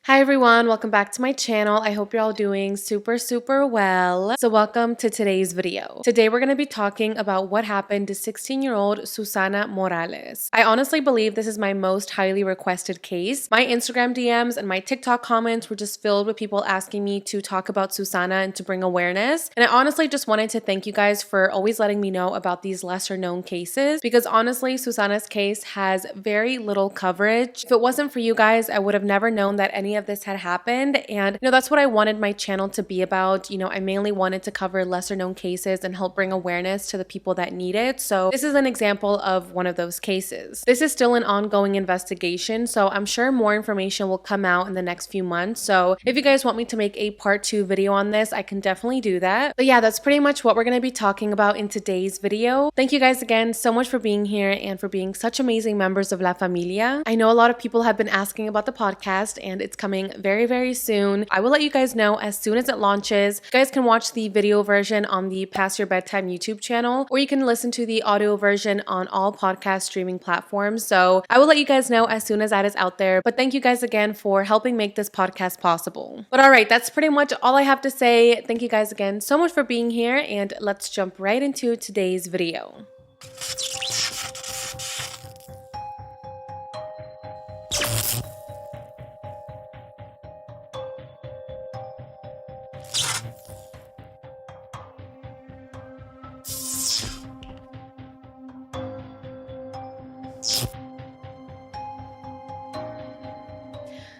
Hi everyone, welcome back to my channel. I hope you're all doing super well. So welcome to today's video. Today we're going to be talking about what happened to 16-year-old Susana Morales. I honestly believe this is my most highly requested case. My Instagram DMs and my TikTok comments were just filled with people asking me to talk about Susana and to bring awareness. And I honestly just wanted to thank you guys for always letting me know about these lesser known cases because honestly, Susana's case has very little coverage. If it wasn't for you guys, I would have never known that any of this had happened. And that's what I wanted my channel to be about. I mainly wanted to cover lesser known cases and help bring awareness to the people that need it. So this is an example of one of those cases. This is still an ongoing investigation, so I'm sure more information will come out in the next few months. So if you guys want me to make a part 2 video on this, I can definitely do that. But yeah, that's pretty much what we're going to be talking about in today's video. Thank you guys again so much for being here and for being such amazing members of La Familia. I know a lot of people have been asking about the podcast and it's coming very soon. I will let you guys know as soon as it launches. You guys can watch the video version on the Past Your Bedtime YouTube channel, or you can listen to the audio version on all podcast streaming platforms. So I will let you guys know as soon as that is out there. But thank you guys again for helping make this podcast possible. But all right, that's pretty much all I have to say. Thank you guys again so much for being here, and let's jump right into today's video.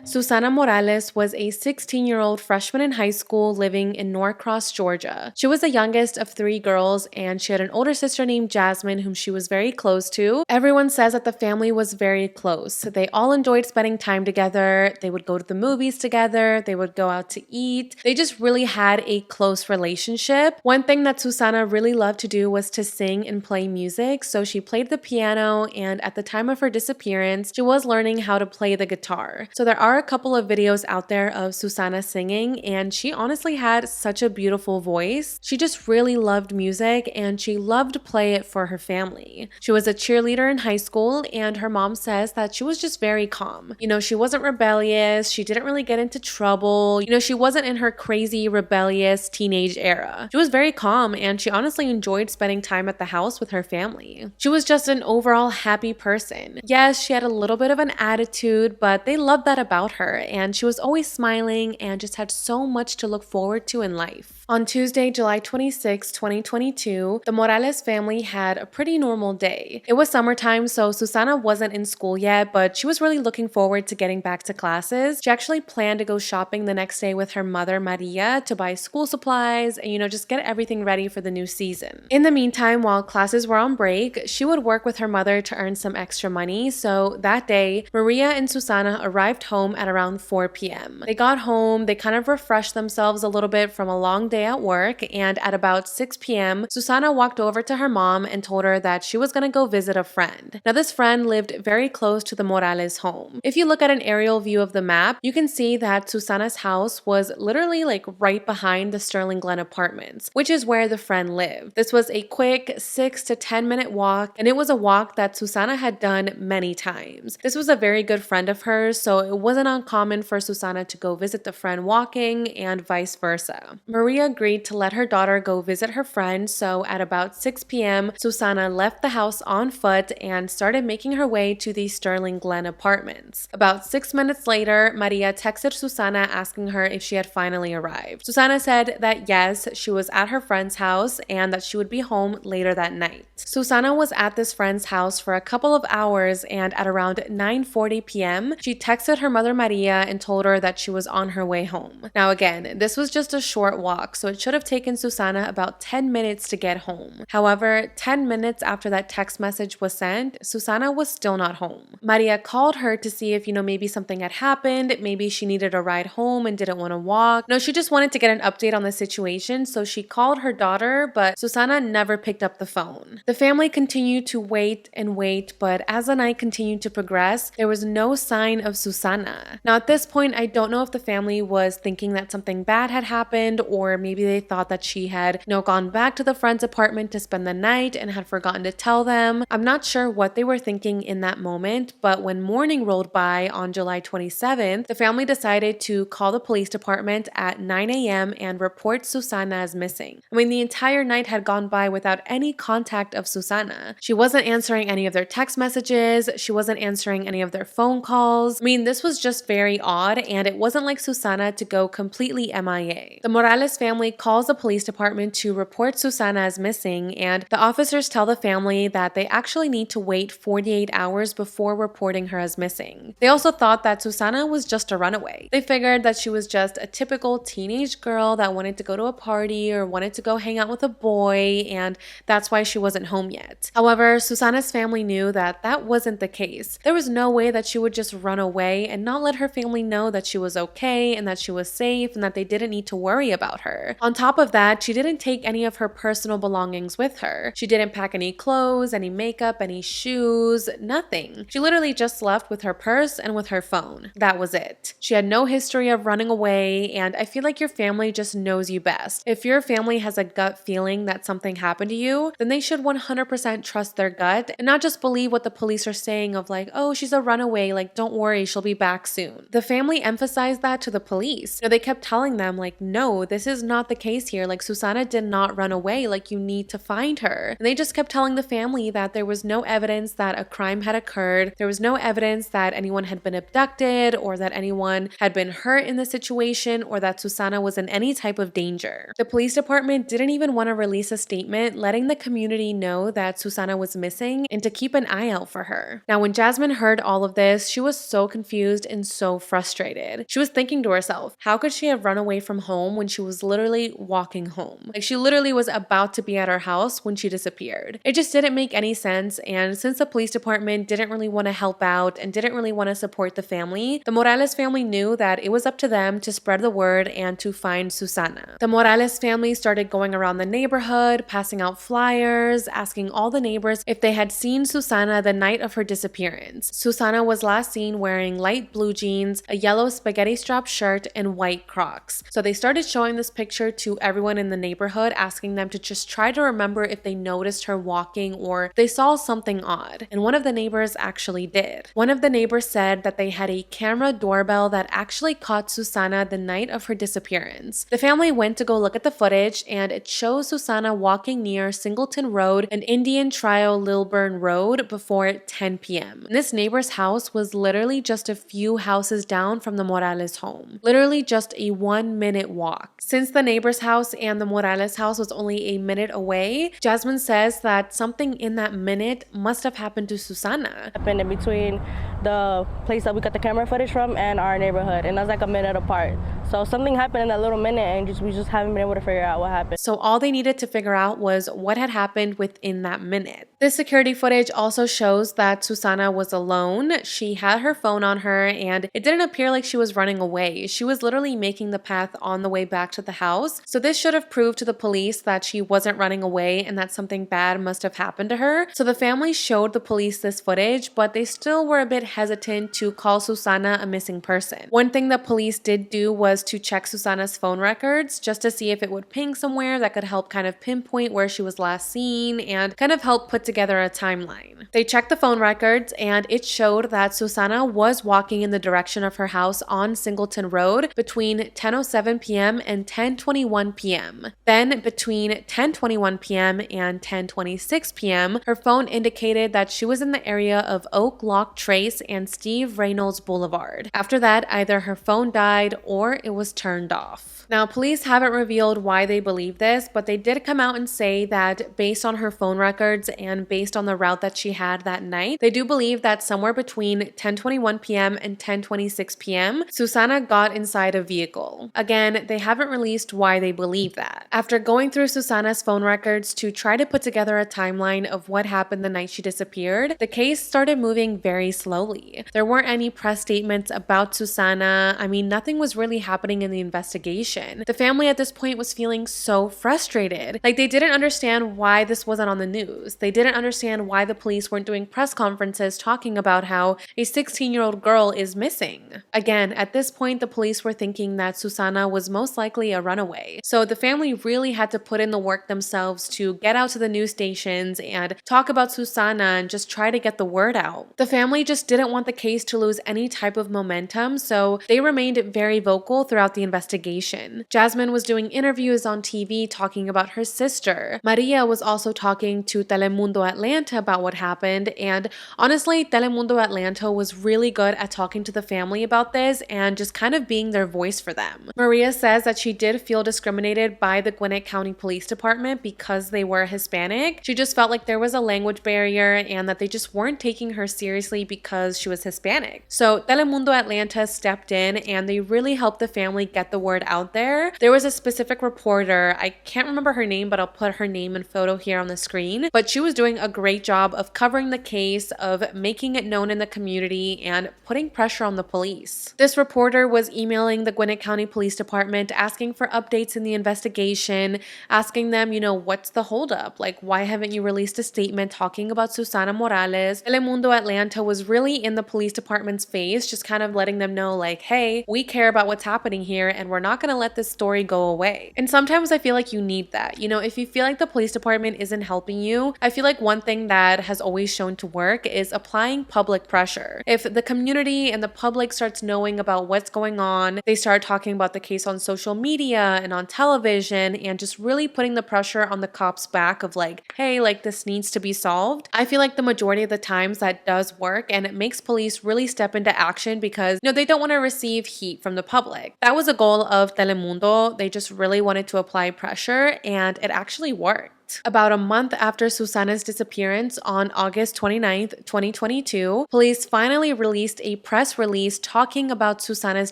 Susana Morales was a 16-year-old freshman in high school living in Norcross, Georgia. She was the youngest of 3 girls, and she had an older sister named Jasmine whom she was very close to. Everyone says that the family was very close. They all enjoyed spending time together. They would go to the movies together. They would go out to eat. They just really had a close relationship. One thing that Susana really loved to do was to sing and play music. So she played the piano, and at the time of her disappearance, she was learning how to play the guitar. So there are a couple of videos out there of Susana singing, and she honestly had such a beautiful voice. She just really loved music, and she loved to play it for her family. She was a cheerleader in high school, and her mom says that she was just very calm. She wasn't rebellious. She didn't really get into trouble. She wasn't in her crazy, rebellious teenage era. She was very calm, and she honestly enjoyed spending time at the house with her family. She was just an overall happy person. Yes, she had a little bit of an attitude, but they loved that about her, and she was always smiling and just had so much to look forward to in life. On Tuesday, July 26, 2022, the Morales family had a pretty normal day. It was summertime, so Susana wasn't in school yet, but she was really looking forward to getting back to classes. She actually planned to go shopping the next day with her mother, Maria, to buy school supplies and, just get everything ready for the new season. In the meantime, while classes were on break, she would work with her mother to earn some extra money. So that day, Maria and Susana arrived home at around 4 p.m. They got home, they kind of refreshed themselves a little bit from a long day at work, and at about 6 p.m., Susana walked over to her mom and told her that she was going to go visit a friend. Now, this friend lived very close to the Morales home. If you look at an aerial view of the map, you can see that Susana's house was literally right behind the Sterling Glen apartments, which is where the friend lived. This was a quick 6 to 10 minute walk, and it was a walk that Susana had done many times. This was a very good friend of hers, so it wasn't uncommon for Susana to go visit the friend walking and vice versa. Maria agreed to let her daughter go visit her friend, so at about 6 p.m., Susana left the house on foot and started making her way to the Sterling Glen apartments. About 6 minutes later, Maria texted Susana asking her if she had finally arrived. Susana said that yes, she was at her friend's house and that she would be home later that night. Susana was at this friend's house for a couple of hours, and at around 9:40 p.m., she texted her mother Maria and told her that she was on her way home. Now again, this was just a short walk, so it should have taken Susana about 10 minutes to get home. However, 10 minutes after that text message was sent, Susana was still not home. Maria called her to see if, maybe something had happened, maybe she needed a ride home and didn't want to walk. No, she just wanted to get an update on the situation, so she called her daughter, but Susana never picked up the phone. The family continued to wait and wait, but as the night continued to progress, there was no sign of Susana. Susana. Now, at this point, I don't know if the family was thinking that something bad had happened, or maybe they thought that she had, gone back to the friend's apartment to spend the night and had forgotten to tell them. I'm not sure what they were thinking in that moment, but when morning rolled by on July 27th, the family decided to call the police department at 9 a.m. and report Susana as missing. I mean, the entire night had gone by without any contact of Susana. She wasn't answering any of their text messages. She wasn't answering any of their phone calls. I mean, this was just very odd, and it wasn't like Susana to go completely MIA. The Morales family calls the police department to report Susana as missing, and the officers tell the family that they actually need to wait 48 hours before reporting her as missing. They also thought that Susana was just a runaway. They figured that she was just a typical teenage girl that wanted to go to a party or wanted to go hang out with a boy, and that's why she wasn't home yet. However, Susana's family knew that that wasn't the case. There was no way that she would just run away and not let her family know that she was okay and that she was safe and that they didn't need to worry about her. On top of that, she didn't take any of her personal belongings with her. She didn't pack any clothes, any makeup, any shoes, nothing. She literally just left with her purse and with her phone. That was it. She had no history of running away, and I feel like your family just knows you best. If your family has a gut feeling that something happened to you, then they should 100% trust their gut and not just believe what the police are saying of like, oh, she's a runaway, like don't worry, she'll be back soon. The family emphasized that to the police. They kept telling them like, no, this is not the case here. Like Susana did not run away. Like you need to find her. And they just kept telling the family that there was no evidence that a crime had occurred. There was no evidence that anyone had been abducted or that anyone had been hurt in the situation or that Susana was in any type of danger. The police department didn't even want to release a statement letting the community know that Susana was missing and to keep an eye out for her. Now, when Jasmine heard all of this, she was so confused and so frustrated. She was thinking to herself, how could she have run away from home when she was literally walking home? Like she literally was about to be at her house when she disappeared. It just didn't make any sense, and since the police department didn't really want to help out and didn't really want to support the family, the Morales family knew that it was up to them to spread the word and to find Susana. The Morales family started going around the neighborhood, passing out flyers, asking all the neighbors if they had seen Susana the night of her disappearance. Susana was last seen wearing light blue jeans, a yellow spaghetti strap shirt, and white Crocs. So they started showing this picture to everyone in the neighborhood, asking them to just try to remember if they noticed her walking or they saw something odd. And one of the neighbors actually did. One of the neighbors said that they had a camera doorbell that actually caught Susana the night of her disappearance. The family went to go look at the footage, and it shows Susana walking near Singleton Road and Indian Trail Lilburn Road before 10 p.m. This neighbor's house was literally just a few houses down from the Morales home. Literally just a 1-minute walk. Since the neighbor's house and the Morales house was only a minute away, Jasmine says that something in that minute must have happened to Susana. Happened in between the place that we got the camera footage from and our neighborhood, and that's like a minute apart. So something happened in that little minute, and we just haven't been able to figure out what happened. So all they needed to figure out was what had happened within that minute. This security footage also shows that Susana was alone. She had her phone on her, and it didn't appear like she was running away. She was literally making the path on the way back to the house. So this should have proved to the police that she wasn't running away and that something bad must have happened to her. So the family showed the police this footage, but they still were a bit hesitant to call Susana a missing person. One thing the police did do was to check Susana's phone records just to see if it would ping somewhere that could help kind of pinpoint where she was last seen and kind of help put together a timeline. They checked the phone records, and it showed that Susana was walking in the direction of her house on Singleton Road between 10:07 p.m. and 10:21 p.m. Then between 10:21 p.m. and 10:26 p.m., her phone indicated that she was in the area of Oak Lock Trace and Steve Reynolds Boulevard. After that, either her phone died or it was turned off. Now, police haven't revealed why they believe this, but they did come out and say that based on her phone records and based on the route that she had that night, they do believe that somewhere between 10:21 p.m. and 10:26 p.m., Susana got inside a vehicle. Again, they haven't released why they believe that. After going through Susana's phone records to try to put together a timeline of what happened the night she disappeared, the case started moving very slowly. There weren't any press statements about Susana. I mean, nothing was really happening in the investigation. The family at this point was feeling so frustrated. Like, they didn't understand why this wasn't on the news. They didn't didn't understand why the police weren't doing press conferences talking about how a 16-year-old girl is missing. Again, at this point, the police were thinking that Susana was most likely a runaway. So the family really had to put in the work themselves to get out to the news stations and talk about Susana and just try to get the word out. The family just didn't want the case to lose any type of momentum, so they remained very vocal throughout the investigation. Jasmine was doing interviews on TV talking about her sister. Maria was also talking to Telemundo Atlanta about what happened, and honestly, Telemundo Atlanta was really good at talking to the family about this and just kind of being their voice for them. Maria says that she did feel discriminated by the Gwinnett County Police Department because they were Hispanic. She just felt like there was a language barrier and that they just weren't taking her seriously because she was Hispanic. So Telemundo Atlanta stepped in and they really helped the family get the word out there. There was a specific reporter, I can't remember her name, but I'll put her name and photo here on the screen, but she was doing a great job of covering the case, of making it known in the community and putting pressure on the police. This reporter was emailing the Gwinnett County Police Department asking for updates in the investigation, asking them, what's the holdup? Like, why haven't you released a statement talking about Susana Morales? Telemundo Atlanta was really in the police department's face, just kind of letting them know, like, hey, we care about what's happening here and we're not going to let this story go away. And sometimes I feel like you need that. If you feel like the police department isn't helping you, I feel like one thing that has always shown to work is applying public pressure. If the community and the public starts knowing about what's going on, they start talking about the case on social media and on television and just really putting the pressure on the cops' back of like, hey, like this needs to be solved. I feel like the majority of the times that does work and it makes police really step into action because they don't want to receive heat from the public. That was a goal of Telemundo. They just really wanted to apply pressure and it actually worked. About a month after Susana's disappearance on August 29th, 2022, police finally released a press release talking about Susana's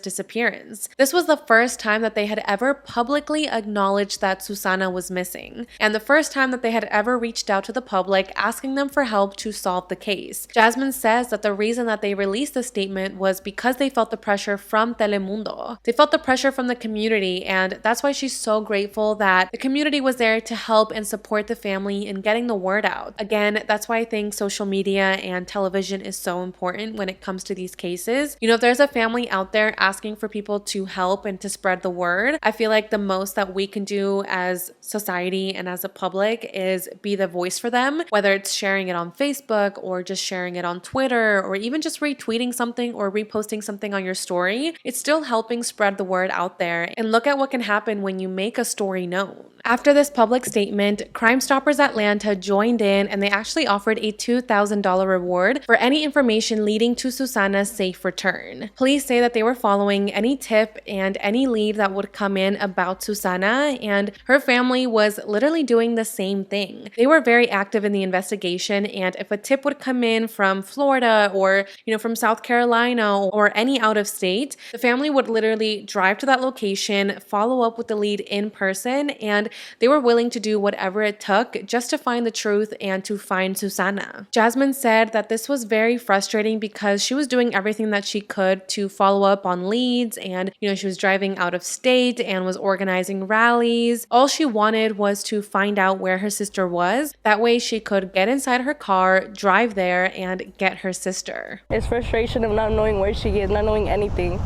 disappearance. This was the first time that they had ever publicly acknowledged that Susana was missing, and the first time that they had ever reached out to the public asking them for help to solve the case. Jasmine says that the reason that they released the statement was because they felt the pressure from Telemundo. They felt the pressure from the community, and that's why she's so grateful that the community was there to help and support the family in getting the word out. Again, that's why I think social media and television is so important when it comes to these cases. If there's a family out there asking for people to help and to spread the word, I feel like the most that we can do as society and as a public is be the voice for them, whether it's sharing it on Facebook or just sharing it on Twitter or even just retweeting something or reposting something on your story. It's still helping spread the word out there. And look at what can happen when you make a story known. After this public statement, Crime Stoppers Atlanta joined in and they actually offered a $2,000 reward for any information leading to Susana's safe return. Police say that they were following any tip and any lead that would come in about Susana, and her family was literally doing the same thing. They were very active in the investigation, and if a tip would come in from Florida or, from South Carolina or any out of state, the family would literally drive to that location, follow up with the lead in person, and they were willing to do whatever it took just to find the truth and to find Susana. Jasmine said that this was very frustrating because she was doing everything that she could to follow up on leads, and she was driving out of state and was organizing rallies. All she wanted was to find out where her sister was. That way she could get inside her car, drive there, and get her sister. It's frustration of not knowing where she is, not knowing anything,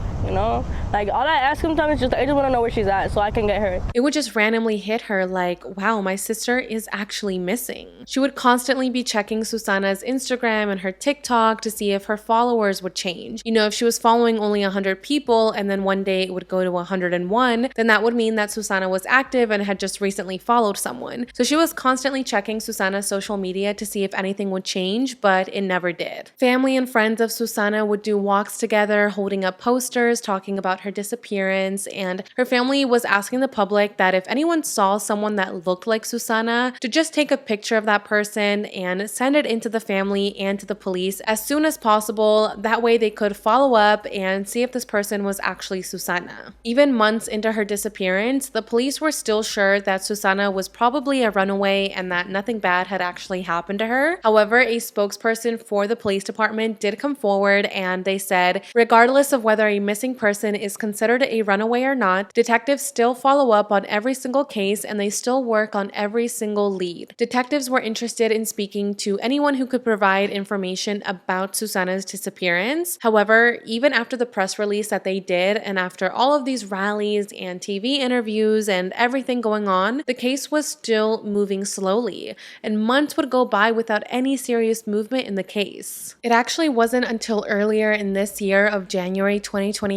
Like all I ask sometimes is just I just want to know where she's at so I can get her. It would just randomly hit her like, wow, my sister is actually missing. She would constantly be checking Susana's Instagram and her TikTok to see if her followers would change. If she was following only 100 people and then one day it would go to 101, then that would mean that Susana was active and had just recently followed someone. So she was constantly checking Susana's social media to see if anything would change, but it never did. Family and friends of Susana would do walks together, holding up posters, talking about her disappearance, and her family was asking the public that if anyone saw someone that looked like Susana, to just take a picture of that person and send it into the family and to the police as soon as possible. That way they could follow up and see if this person was actually Susana. Even months into her disappearance, the police were still sure that Susana was probably a runaway and that nothing bad had actually happened to her. However, a spokesperson for the police department did come forward and they said, regardless of whether a missing missing person is considered a runaway or not, detectives still follow up on every single case and they still work on every single lead. Detectives were interested in speaking to anyone who could provide information about Susana's disappearance. However, even after the press release that they did and after all of these rallies and TV interviews and everything going on, the case was still moving slowly, and months would go by without any serious movement in the case. It actually wasn't until earlier in this year of January 2023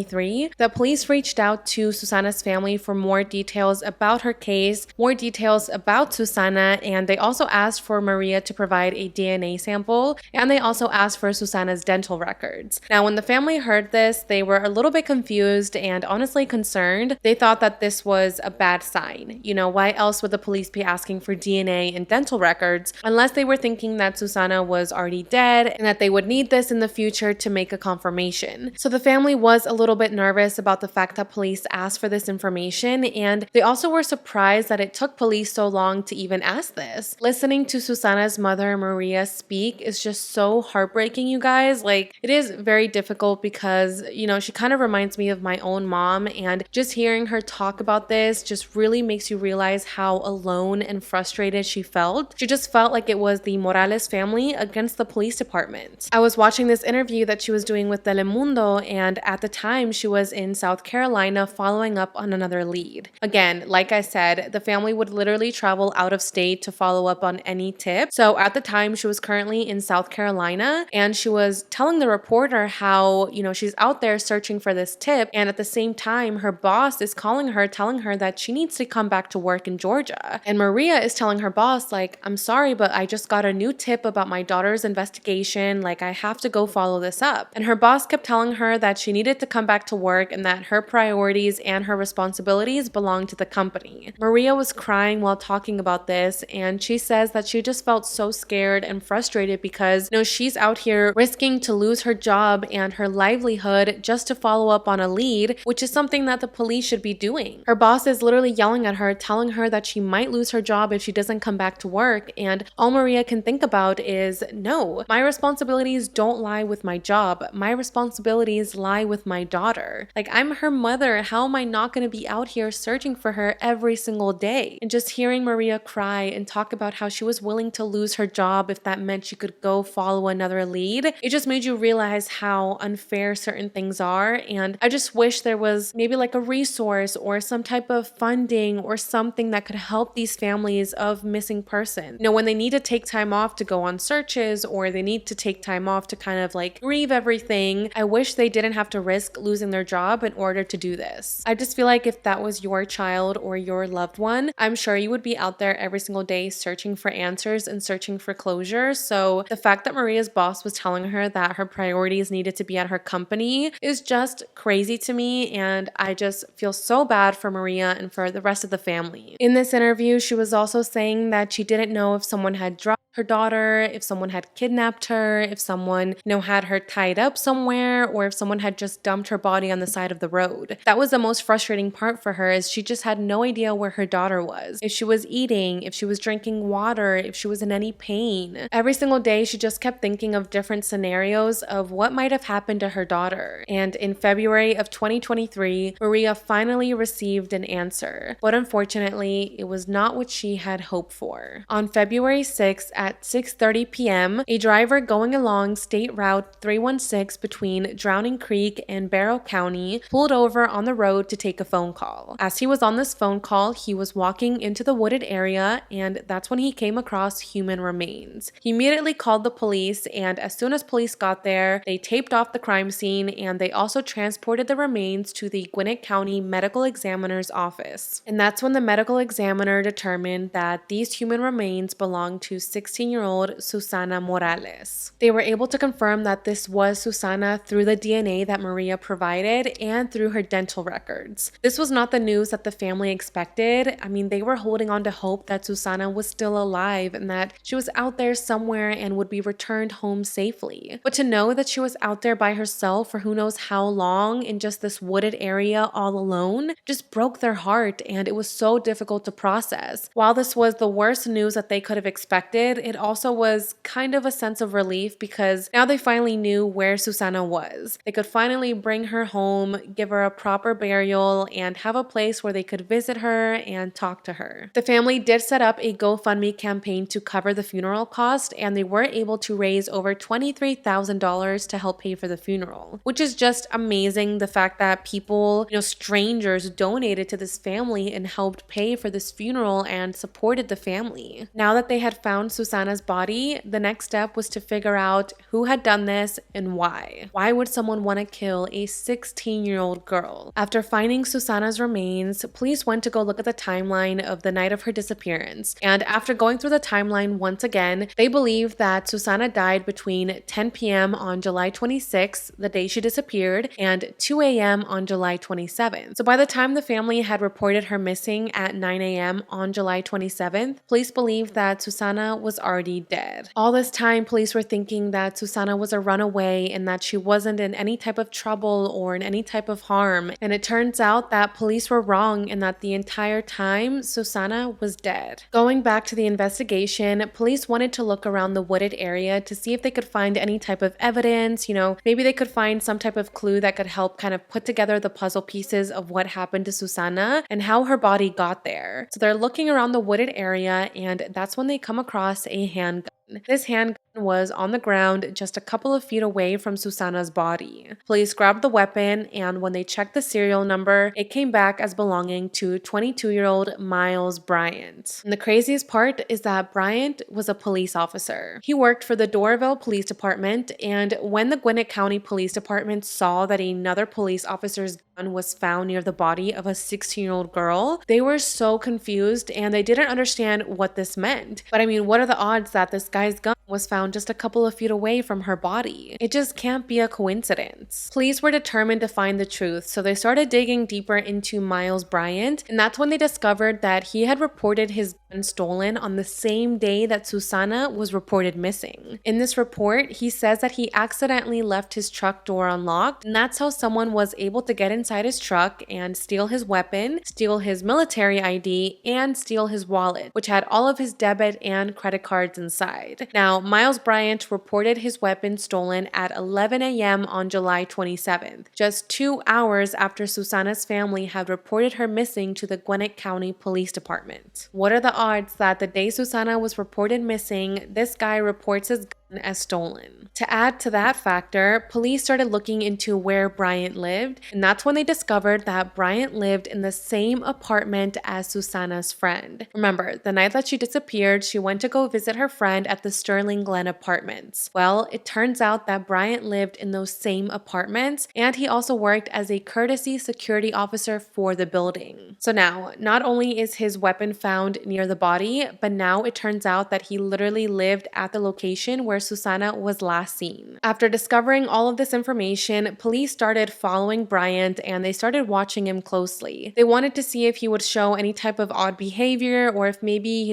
that police reached out to Susana's family for more details about her case, more details about Susana, and they also asked for Maria to provide a DNA sample, and they also asked for Susana's dental records. Now, when the family heard this, they were a little bit confused and honestly concerned. They thought that this was a bad sign. You know, why else would the police be asking for DNA and dental records unless they were thinking that Susana was already dead and that they would need this in the future to make a confirmation. So the family was a little bit nervous about the fact that police asked for this information, and they also were surprised that it took police so long to even ask this. Listening to Susana's mother, Maria, speak is just so heartbreaking, you guys. Like, it is very difficult because, you know, she kind of reminds me of my own mom, and just hearing her talk about this just really makes you realize how alone and frustrated she felt. She just felt like it was the Morales family against the police department. I was watching this interview that she was doing with Telemundo, and at the time she was in South Carolina following up on another lead. Again, like I said, the family would literally travel out of state to follow up on any tip. So at the time she was currently in South Carolina, and she was telling the reporter how, you know, she's out there searching for this tip, and at the same time her boss is calling her, telling her that she needs to come back to work in Georgia. And Maria is telling her boss, like, I'm sorry, but I just got a new tip about my daughter's investigation. Like, I have to go follow this up. And her boss kept telling her that she needed to come back to work and that her priorities and her responsibilities belonged to the company. Maria was crying while talking about this, and she says that she just felt so scared and frustrated because, you know, she's out here risking to lose her job and her livelihood just to follow up on a lead, which is something that the police should be doing. Her boss is literally yelling at her, telling her that she might lose her job if she doesn't come back to work, and all Maria can think about is, no, my responsibilities don't lie with my job. My responsibilities lie with my daughter. Like, I'm her mother. How am I not going to be out here searching for her every single day? And just hearing Maria cry and talk about how she was willing to lose her job if that meant she could go follow another lead, it just made you realize how unfair certain things are. And I just wish there was maybe like a resource or some type of funding or something that could help these families of missing person. You know, when they need to take time off to go on searches or they need to take time off to kind of like grieve everything, I wish they didn't have to risk losing their job in order to do this. I just feel like if that was your child or your loved one, I'm sure you would be out there every single day searching for answers and searching for closure. So the fact that Maria's boss was telling her that her priorities needed to be at her company is just crazy to me, and I just feel so bad for Maria and for the rest of the family. In this interview, she was also saying that she didn't know if someone had drugged her daughter, if someone had kidnapped her, if someone, you know, had her tied up somewhere, or if someone had just dumped her body on the side of the road. That was the most frustrating part for her, is she just had no idea where her daughter was, if she was eating, if she was drinking water, if she was in any pain. Every single day, she just kept thinking of different scenarios of what might have happened to her daughter. And in February of 2023, Maria finally received an answer, but unfortunately, it was not what she had hoped for. On February 6th at 6:30 p.m., a driver going along State Route 316 between Drowning Creek and Barrow County pulled over on the road to take a phone call. As he was on this phone call, he was walking into the wooded area, and that's when he came across human remains. He immediately called the police, and as soon as police got there, they taped off the crime scene, and they also transported the remains to the Gwinnett County Medical Examiner's office. And that's when the medical examiner determined that these human remains belonged to 16-year-old Susana Morales. They were able to confirm that this was Susana through the DNA that Maria provided and through her dental records. This was not the news that the family expected. I mean, they were holding on to hope that Susana was still alive and that she was out there somewhere and would be returned home safely. But to know that she was out there by herself for who knows how long in just this wooded area all alone just broke their heart, and it was so difficult to process. While this was the worst news that they could have expected, it also was kind of a sense of relief because now they finally knew where Susana was. They could finally bring her home, give her a proper burial, and have a place where they could visit her and talk to her. The family did set up a GoFundMe campaign to cover the funeral cost, and they were able to raise over $23,000 to help pay for the funeral, which is just amazing. The fact that people, strangers donated to this family and helped pay for this funeral and supported the family. Now that they had found Susana's body, the next step was to figure out who had done this and why. Why would someone want to kill a 16-year-old girl? After finding Susana's remains, police went to go look at the timeline of the night of her disappearance. And after going through the timeline once again, they believe that Susana died between 10 p.m. on July 26th, the day she disappeared, and 2 a.m. on July 27th. So by the time the family had reported her missing at 9 a.m. on July 27th, police believed that Susana was already dead. All this time, police were thinking that Susana was a runaway and that she wasn't in any type of trouble or in any type of harm. And it turns out that police were wrong and that the entire time, Susana was dead. Going back to the investigation, police wanted to look around the wooded area to see if they could find any type of evidence, maybe they could find some type of clue that could help kind of put together the puzzle pieces of what happened to Susana and how her body got there. So they're looking around the wooded area, and that's when they come across a handgun. This handgun was on the ground just a couple of feet away from Susana's body. Police grabbed the weapon, and when they checked the serial number, it came back as belonging to 22-year-old Miles Bryant. And the craziest part is that Bryant was a police officer. He worked for the Doraville Police Department, and when the Gwinnett County Police Department saw that another police officer's gun was found near the body of a 16-year-old girl, they were so confused and they didn't understand what this meant. But I mean, what are the odds that this guy's gun was found just a couple of feet away from her body? It just can't be a coincidence. Police were determined to find the truth, so they started digging deeper into Miles Bryant, and that's when they discovered that he had reported his gun stolen on the same day that Susana was reported missing. In this report, he says that he accidentally left his truck door unlocked, and that's how someone was able to get inside his truck and steal his weapon, steal his military ID, and steal his wallet, which had all of his debit and credit cards inside. Now, Miles Bryant reported his weapon stolen at 11 a.m. on July 27th, just 2 hours after Susana's family had reported her missing to the Gwinnett County Police Department. What are the odds that the day Susana was reported missing, this guy reports his gun as stolen? To add to that factor, police started looking into where Bryant lived, and that's when they discovered that Bryant lived in the same apartment as Susana's friend. Remember, the night that she disappeared, she went to go visit her friend at the Sterling Glen Apartments. Well, it turns out that Bryant lived in those same apartments, and he also worked as a courtesy security officer for the building. So now, not only is his weapon found near the body, but now it turns out that he literally lived at the location where Susana was last seen. After discovering all of this information, police started following Bryant and they started watching him closely. They wanted to see if he would show any type of odd behavior or if maybe,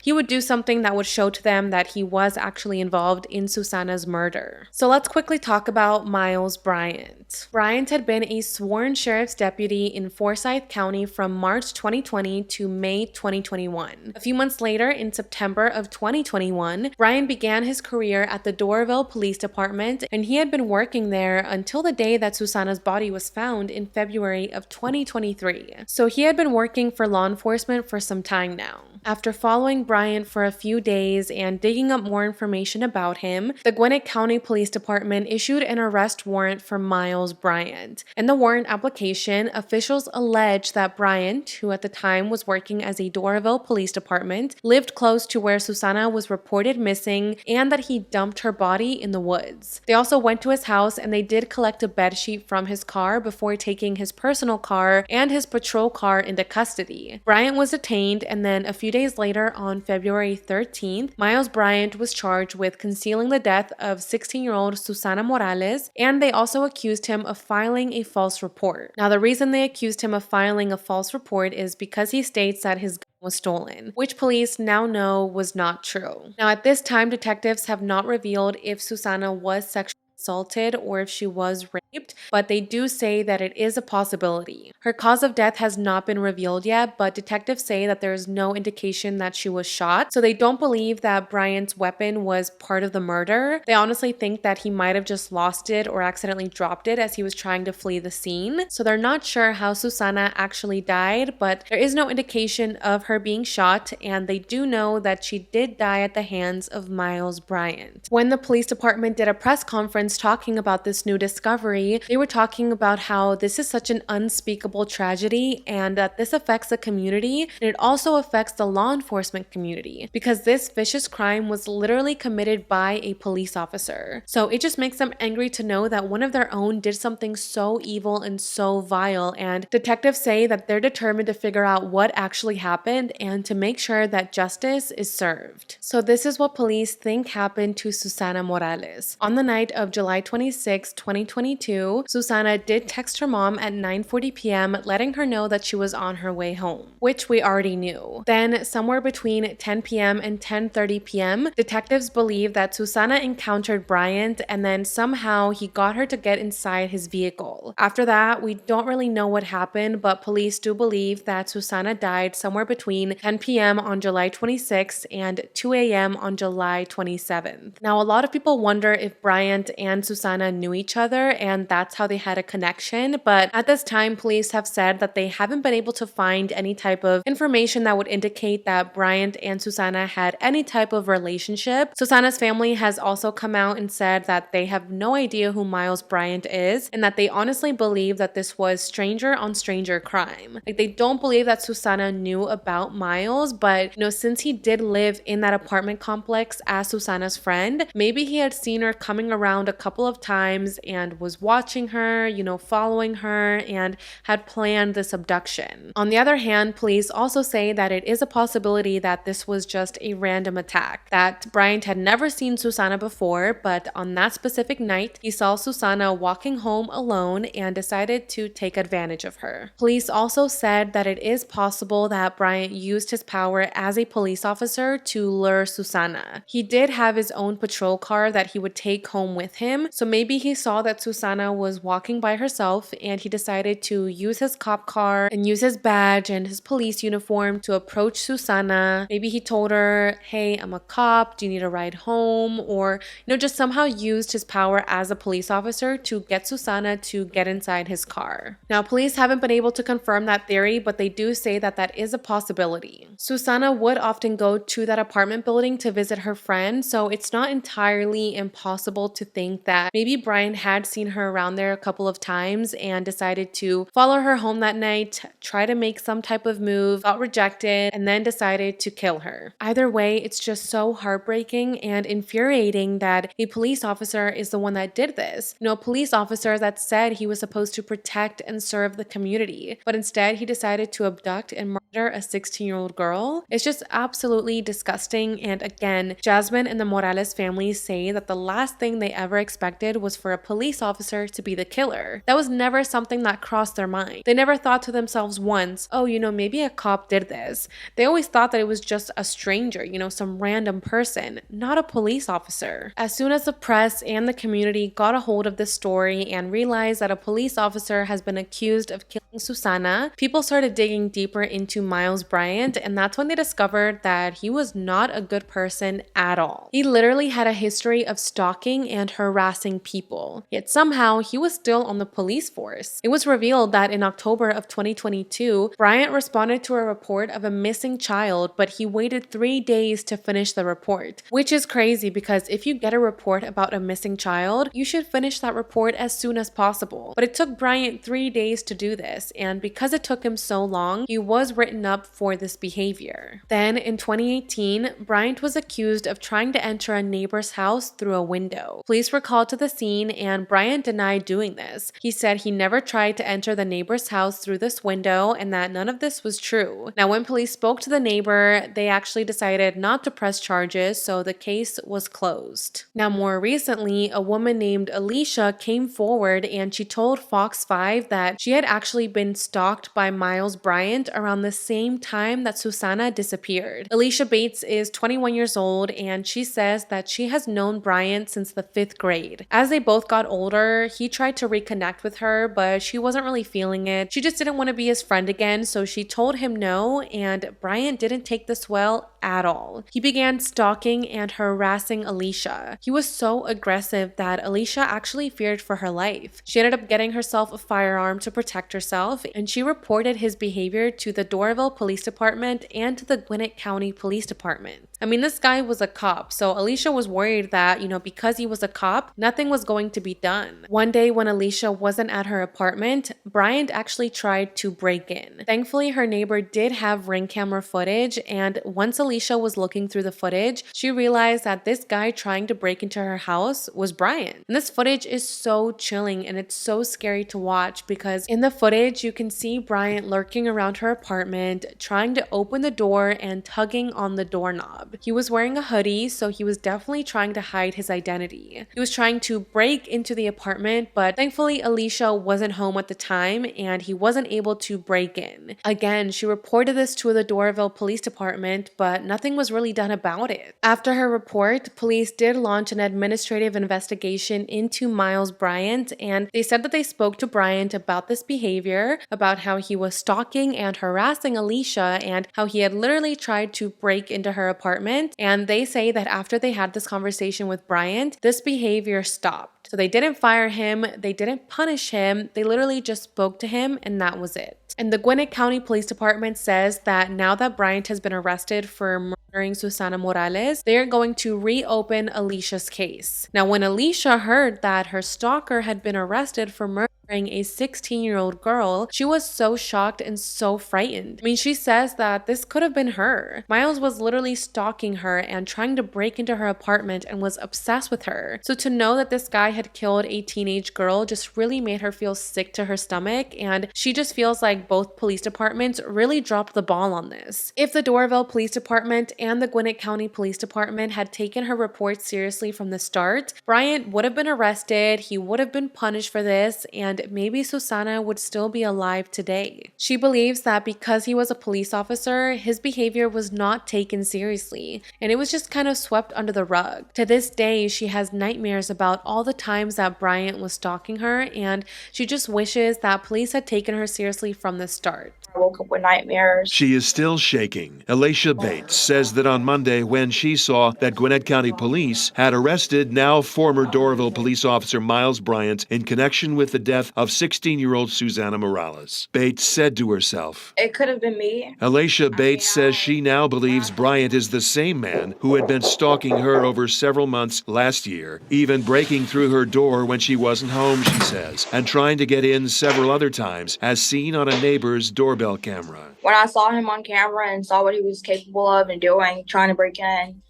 he would do something that would show to them that he was actually involved in Susana's murder. So let's quickly talk about Miles Bryant. Bryant had been a sworn sheriff's deputy in Forsyth County from March 2020 to May 2021. A few months later, in September of 2021, Bryant began his career at the Doraville Police Department, and he had been working there until the day that Susana's body was found in February of 2023. So he had been working for law enforcement for some time now. After following Bryant for a few days and digging up more information about him, the Gwinnett County Police Department issued an arrest warrant for Miles Bryant. In the warrant application, officials alleged that Bryant, who at the time was working as a Doraville Police Department, lived close to where Susana was reported missing and that he dumped her body in the woods. They also went to his house and they did collect a bedsheet from his car before taking his personal car and his patrol car into custody. Bryant was detained, and then a few days later, on February 13th, Miles Bryant was charged with concealing the death of 16-year-old Susana Morales, and they also accused him of filing a false report. Now, the reason they accused him of filing a false report is because he states that his gun was stolen, which police now know was not true. Now, at this time, detectives have not revealed if Susana was sexually assaulted or if she was raped, but they do say that it is a possibility. Her cause of death has not been revealed yet, but detectives say that there is no indication that she was shot, so they don't believe that Bryant's weapon was part of the murder. They honestly think that he might have just lost it or accidentally dropped it as he was trying to flee the scene. So they're not sure how Susana actually died, but there is no indication of her being shot, and they do know that she did die at the hands of Miles Bryant. When the police department did a press conference talking about this new discovery, they were talking about how this is such an unspeakable tragedy and that this affects the community, and it also affects the law enforcement community because this vicious crime was literally committed by a police officer. So it just makes them angry to know that one of their own did something so evil and so vile, and detectives say that they're determined to figure out what actually happened and to make sure that justice is served. So this is what police think happened to Susana Morales. On the night of July 26, 2022, Susana did text her mom at 9:40 p.m. letting her know that she was on her way home, which we already knew. Then somewhere between 10 p.m. and 10:30 p.m., detectives believe that Susana encountered Bryant and then somehow he got her to get inside his vehicle. After that, we don't really know what happened, but police do believe that Susana died somewhere between 10 p.m. on July 26th and 2 a.m. on July 27th. Now, a lot of people wonder if Bryant and Susana knew each other and that's how they had a connection, but at this time, police have said that they haven't been able to find any type of information that would indicate that Bryant and Susana had any type of relationship. Susana's family has also come out and said that they have no idea who Miles Bryant is and that they honestly believe that this was stranger on stranger crime. Like, they don't believe that Susana knew about Miles, but since he did live in that apartment complex as Susana's friend, maybe he had seen her coming around a couple of times and was watching her, following her, and had planned this abduction. On the other hand, police also say that it is a possibility that this was just a random attack, that Bryant had never seen Susana before, but on that specific night, he saw Susana walking home alone and decided to take advantage of her. Police also said that it is possible that Bryant used his power as a police officer to lure Susana. He did have his own patrol car that he would take home with him, so maybe he saw that Susana was walking by herself and he decided to use his cop car and use his badge and his police uniform to approach Susana. Maybe he told her, "Hey, I'm a cop, do you need a ride home?" Or, just somehow used his power as a police officer to get Susana to get inside his car. Now, police haven't been able to confirm that theory, but they do say that that is a possibility. Susana would often go to that apartment building to visit her friend, so it's not entirely impossible to think that maybe Brian had seen her around there a couple of times and decided to follow her home that night, try to make some type of move, got rejected, and then decided to kill her. Either way, it's just so heartbreaking and infuriating that a police officer is the one that did this. A police officer that said he was supposed to protect and serve the community, but instead he decided to abduct and murder a 16-year-old girl. It's just absolutely disgusting, and again, Jasmine and the Morales family say that the last thing they ever expected was for a police officer to be the killer. That was never something that crossed their mind. They never thought to themselves once, oh, maybe a cop did this. They always thought that it was just a stranger, some random person, not a police officer. As soon as the press and the community got a hold of this story and realized that a police officer has been accused of killing Susana, people started digging deeper into Miles Bryant, and that's when they discovered that he was not a good person at all. He literally had a history of stalking and harassing people, yet somehow he was still on the police force. It was revealed that in October of 2022, Bryant responded to a report of a missing child, but he waited 3 days to finish the report, which is crazy because if you get a report about a missing child, you should finish that report as soon as possible. But it took Bryant 3 days to do this, and because it took him so long, he was written up for this behavior. Then in 2018, Bryant was accused of trying to enter a neighbor's house through a window. Police were called to the scene and Bryant denied doing this. He said he never tried to enter the neighbor's house through this window and that none of this was true. Now, when police spoke to the neighbor, they actually decided not to press charges, so the case was closed. Now, more recently, a woman named Alicia came forward and she told Fox 5 that she had actually actually been stalked by Miles Bryant around the same time that Susana disappeared. Alicia Bates is 21 years old, and she says that she has known Bryant since the 5th grade. As they both got older, he tried to reconnect with her, but she wasn't really feeling it. She just didn't want to be his friend again, so she told him no, and Bryant didn't take this well at all. He began stalking and harassing Alicia. He was so aggressive that Alicia actually feared for her life. She ended up getting herself a firearm to protect herself, and she reported his behavior to the Doraville Police Department and to the Gwinnett County Police Department. I mean, this guy was a cop, so Alicia was worried that, because he was a cop, nothing was going to be done. One day when Alicia wasn't at her apartment, Bryant actually tried to break in. Thankfully, her neighbor did have ring camera footage, and once Alicia was looking through the footage, she realized that this guy trying to break into her house was Bryant. And this footage is so chilling and it's so scary to watch because in the footage, you can see Bryant lurking around her apartment, trying to open the door and tugging on the doorknob. He was wearing a hoodie, so he was definitely trying to hide his identity. He was trying to break into the apartment, but thankfully Alicia wasn't home at the time and he wasn't able to break in. Again, she reported this to the Doraville Police Department, but nothing was really done about it. After her report, police did launch an administrative investigation into Miles Bryant, and they said that they spoke to Bryant about this behavior, about how he was stalking and harassing Alicia, and how he had literally tried to break into her apartment. And they say that after they had this conversation with Bryant, this behavior stopped. So they didn't fire him, they didn't punish him, they literally just spoke to him and that was it. And the Gwinnett County Police Department says that now that Bryant has been arrested for murdering Susana Morales, they are going to reopen Alicia's case. Now, when Alicia heard that her stalker had been arrested for murdering a 16-year-old girl, she was so shocked and so frightened. I mean, she says that this could have been her. Miles was literally stalking her and trying to break into her apartment and was obsessed with her. So to know that this guy had killed a teenage girl just really made her feel sick to her stomach, and she just feels like both police departments really dropped the ball on this. If the Doraville Police Department and the Gwinnett County Police Department had taken her report seriously from the start, Bryant would have been arrested, he would have been punished for this, and maybe Susana would still be alive today. She believes that because he was a police officer, his behavior was not taken seriously, and it was just kind of swept under the rug. To this day, she has nightmares about all the times that Bryant was stalking her, and she just wishes that police had taken her seriously from the start. I woke up with nightmares. She is still shaking. Alicia Bates says that on Monday, when she saw that Gwinnett County Police had arrested now former Doraville police officer Miles Bryant in connection with the death of 16-year-old Susana Morales. Bates said to herself, It could have been me. Alicia Bates says she now believes Bryant is the same man who had been stalking her over several months last year, even breaking through her door when she wasn't home, she says, and trying to get in several other times, as seen on a neighbor's doorbell camera. When I saw him on camera and saw what he was capable of and doing, trying to break in,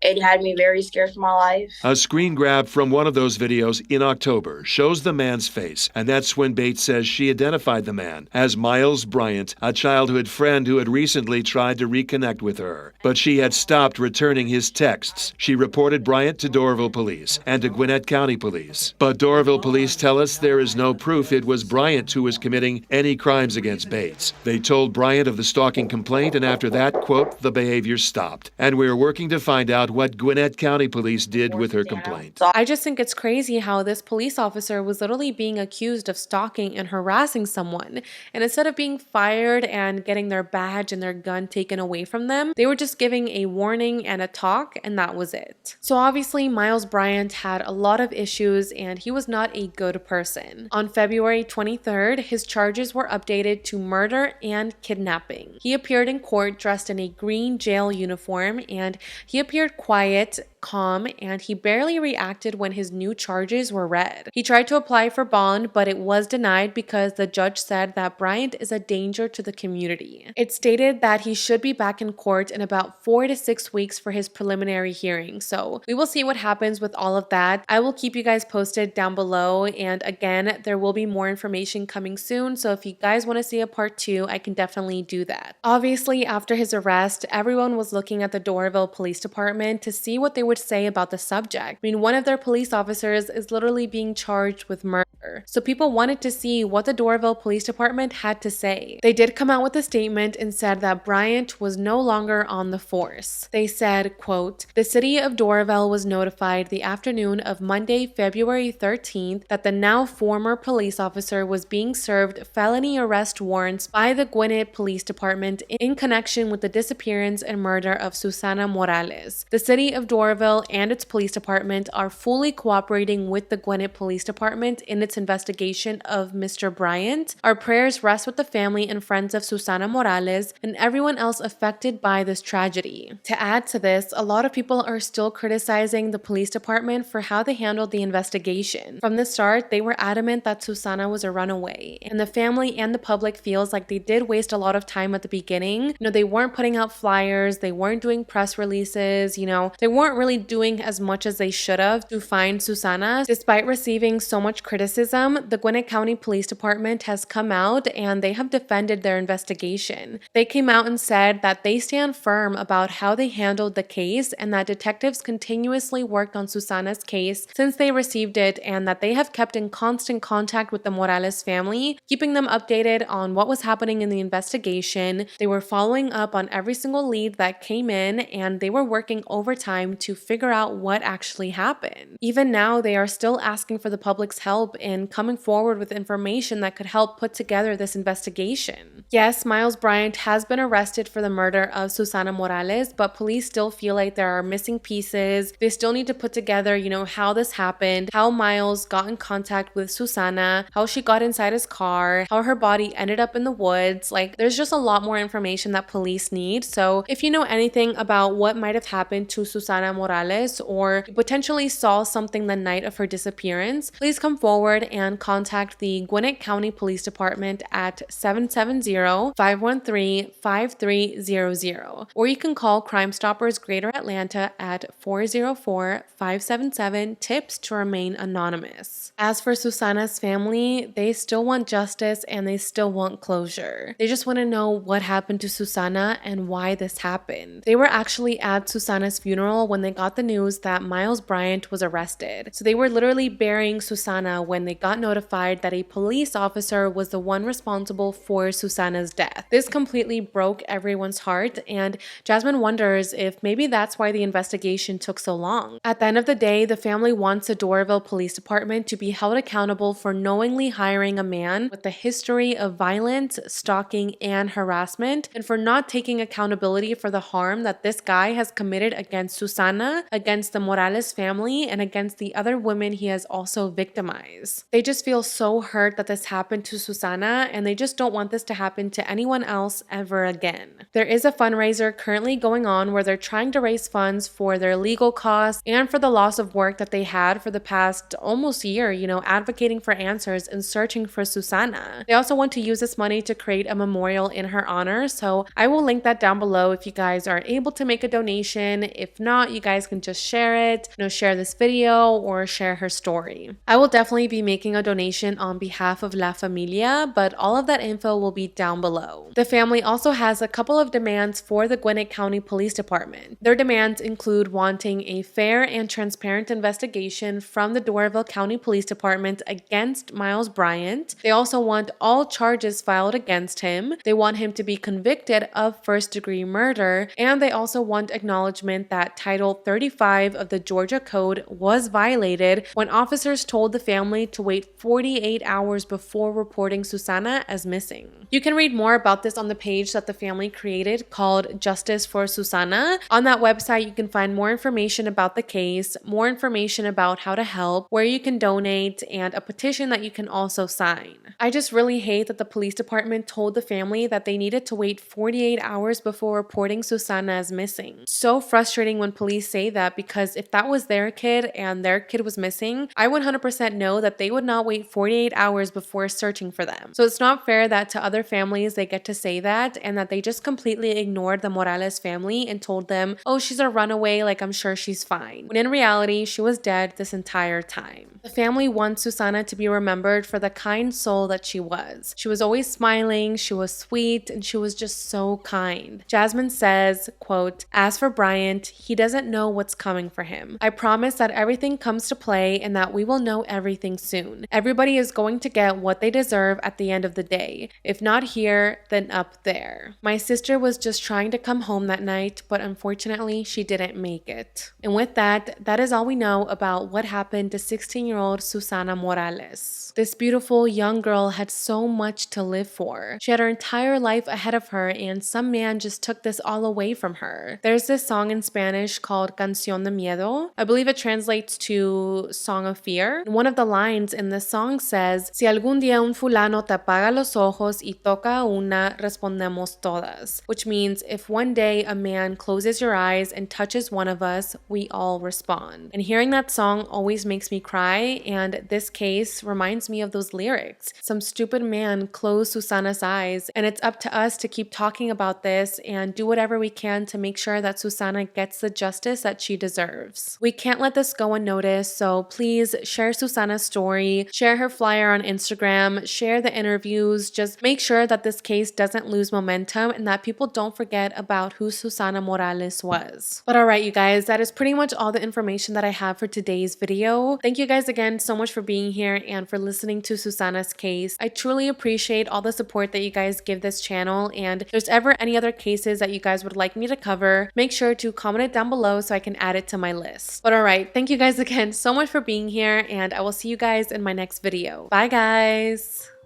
it had me very scared for my life. A screen grab from one of those videos in October shows the man's face, and that's when Bates says she identified the man as Miles Bryant, a childhood friend who had recently tried to reconnect with her. But she had stopped returning his texts. She reported Bryant to Doraville Police and to Gwinnett County Police. But Doraville Police tell us there is no proof it was Bryant who was committing any crimes against Bates. They told Bryant of the stalking complaint, and after that, quote, the behavior stopped. And we're working to find out what Gwinnett County Police did with her complaint. I just think it's crazy how this police officer was literally being accused of stalking and harassing someone. And instead of being fired and getting their badge and their gun taken away from them, they were just giving a warning and a talk, and that was it. So obviously, Miles Bryant had a lot of issues and he was not a good person. On February 23rd, his charges were updated to murder and kidnapping. He appeared in court dressed in a green jail uniform, and he appeared quiet, calm, and he barely reacted when his new charges were read. He tried to apply for bond, but it was denied because the judge said that Bryant is a danger to the community. It stated that he should be back in court in about 4 to 6 weeks for his preliminary hearing. So we will see what happens with all of that. I will keep you guys posted down below, and again, there will be more information coming soon, so if you guys want to see a part 2, I can definitely do that. Obviously, after his arrest, everyone was looking at the Doraville Police Department to see what they would say about the subject. I mean, one of their police officers is literally being charged with murder. newspaper. So people wanted to see what the Doraville Police Department had to say. They did come out with a statement and said that Bryant was no longer on the force. They said, quote, "The city of Doraville was notified the afternoon of Monday, February 13th that the now former police officer was being served felony arrest warrants by the Gwinnett Police Department in connection with the disappearance and murder of Susana Morales. The city of Doraville and its police department are fully cooperating with the Gwinnett Police Department in its investigation of Mr. Bryant. Our prayers rest with the family and friends of Susana Morales and everyone else affected by this tragedy." To add to this, a lot of people are still criticizing the police department for how they handled the investigation. From the start, they were adamant that Susana was a runaway, and the family and the public feels like they did waste a lot of time at the beginning. They weren't putting out flyers, they weren't doing press releases, they weren't really doing as much as they should have to find Susana. Despite receiving so much criticism, the Gwinnett County Police Department has come out and they have defended their investigation. They came out and said that they stand firm about how they handled the case and that detectives continuously worked on Susana's case since they received it, and that they have kept in constant contact with the Morales family, keeping them updated on what was happening in the investigation. They were following up on every single lead that came in, and they were working overtime to figure out what actually happened. Even now, they are still asking for the public's help in coming forward with information that could help put together this investigation. Yes, Miles Bryant has been arrested for the murder of Susana Morales, but police still feel like there are missing pieces. They still need to put together, how this happened, how Miles got in contact with Susana, how she got inside his car, how her body ended up in the woods. There's just a lot more information that police need. So if you know anything about what might have happened to Susana Morales, or you potentially saw something the night of her disappearance, please come forward and contact the Gwinnett County Police Department at 770-513-5300, or you can call Crime Stoppers Greater Atlanta at 404-577-TIPS to remain anonymous. As for Susana's family, they still want justice and they still want closure. They just want to know what happened to Susana and why this happened. They were actually at Susana's funeral when they got the news that Miles Bryant was arrested. So they were literally burying Susana when they got notified that a police officer was the one responsible for Susana's death. This completely broke everyone's heart, and Jasmine wonders if maybe that's why the investigation took so long. At the end of the day, the family wants the Doraville Police Department to be held accountable for knowingly hiring a man with a history of violence, stalking, and harassment, and for not taking accountability for the harm that this guy has committed against Susana, against the Morales family, and against the other women he has also victimized. They just feel so hurt that this happened to Susana, and they just don't want this to happen to anyone else ever again. There is a fundraiser currently going on where they're trying to raise funds for their legal costs and for the loss of work that they had for the past almost year, advocating for answers and searching for Susana. They also want to use this money to create a memorial in her honor, so I will link that down below if you guys are able to make a donation. If not, you guys can just share it, share this video or share her story. I will definitely be making a donation on behalf of La Familia, but all of that info will be down below. The family also has a couple of demands for the Gwinnett County Police Department. Their demands include wanting a fair and transparent investigation from the Doraville County Police Department against Miles Bryant. They also want all charges filed against him. They want him to be convicted of first-degree murder, and they also want acknowledgement that Title 35 of the Georgia Code was violated when officers told the family to wait 48 hours before reporting Susana as missing. You can read more about this on the page that the family created called Justice for Susana. On that website, you can find more information about the case, more information about how to help, where you can donate, and a petition that you can also sign. I just really hate that the police department told the family that they needed to wait 48 hours before reporting Susana as missing. So frustrating when police say that, because if that was their kid and their kid was missing, I 100% know that they would not wait 48 hours before searching for them. So it's not fair that to other families they get to say that, and that they just completely ignored the Morales family and told them, oh, she's a runaway, I'm sure she's fine. When in reality, she was dead this entire time. The family wants Susana to be remembered for the kind soul that she was. She was always smiling, she was sweet, and she was just so kind. Jasmine says, quote, "As for Bryant, he doesn't know what's coming for him. I promise that everything comes to play and that we will know everything soon. soon. Everybody is going to get what they deserve at the end of the day. If not here, then up there. My sister was just trying to come home that night, but unfortunately, she didn't make it. And with that, that is all we know about what happened to 16-year-old Susana Morales. This beautiful young girl had so much to live for. She had her entire life ahead of her, and some man just took this all away from her. There's this song in Spanish called Canción de Miedo. I believe it translates to Song of Fear. And one of the lines in this song says, Si algún día un fulano te apaga los ojos y toca una, respondemos todas. Which means if one day a man closes your eyes and touches one of us, we all respond. And hearing that song always makes me cry, and this case reminds me of those lyrics. Some stupid man closed Susana's eyes, and it's up to us to keep talking about this and do whatever we can to make sure that Susana gets the justice that she deserves. We can't let this go unnoticed, so please share Susana's story, share her flyer on Instagram, share the interviews. Just make sure that this case doesn't lose momentum and that people don't forget about who Susana Morales was. But alright, you guys, that is pretty much all the information that I have for today's video. Thank you guys again so much for being here and for listening to Susana's case. I truly appreciate all the support that you guys give this channel, and if there's ever any other cases that you guys would like me to cover, make sure to comment it down below so I can add it to my list. But alright, thank you guys again so much for being here, and I will see you guys in my next video. Bye guys!